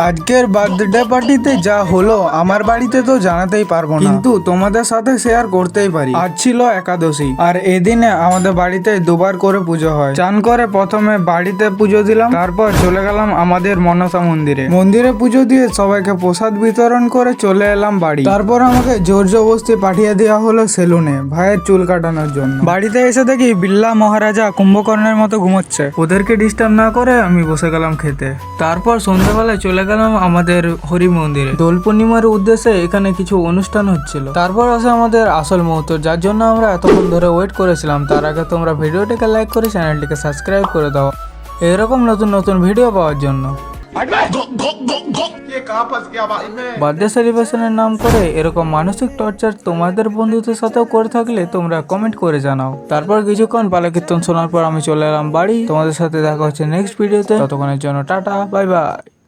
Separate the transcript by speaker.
Speaker 1: আজকের বার্থডে পার্টিতে যা হলো আমার বাড়িতে তো জানাতেই পারবো না, কিন্তু তোমাদের সাথে শেয়ার করতেই পারি। আজ ছিল একাদশী, আর এদিনে আমাদের বাড়িতে দুবার করে পুজো হয়। চান করে প্রথমে বাড়িতে পুজো দিলাম, তারপর চলে গেলাম আমাদের মনসা মন্দিরে। মন্দিরে পুজো দিয়ে সবাইকে প্রসাদ বিতরণ করে চলে এলাম বাড়ি। তারপর আমাকে জোর জবরদস্তি পাঠিয়ে দেওয়া হলো সেলুনে ভাইয়ের চুল কাটানোর জন্য। বাড়িতে এসে দেখি বিল্লা মহারাজা কুম্ভকর্ণের মতো ঘুমোচ্ছে। ওদেরকে ডিস্টার্ব না করে আমি বসে গেলাম খেতে। তারপর সন্ধ্যাবেলায় চলে গেলাম আমাদের হরি মন্দিরে। দোল পূর্ণিমার উদ্দেশ্যে এখানে কিছু অনুষ্ঠান হচ্ছিল। তারপর আসে আমাদের আসল মুহূর্ত, যার জন্য আমরা এতক্ষণ ধরে ওয়েট করেছিলাম। তার আগে তোমরা ভিডিওটিকে লাইক করে চ্যানেলটিকে সাবস্ক্রাইব করে দাও এরকম নতুন নতুন ভিডিও পাওয়ার জন্য। বার্থডে সেলিব্রেশনের নাম করে এরকম মানসিক টর্চার তোমাদের বন্ধুদের সাথেও করে থাকলে তোমরা কমেন্ট করে জানাও। তারপর কিছুক্ষণ পালা কীর্তন শোনার পর আমি চলে এলাম বাড়ি। তোমাদের সাথে দেখা হচ্ছে নেক্সট ভিডিওতে, ততক্ষণের জন্য টাটা, বাই বাই।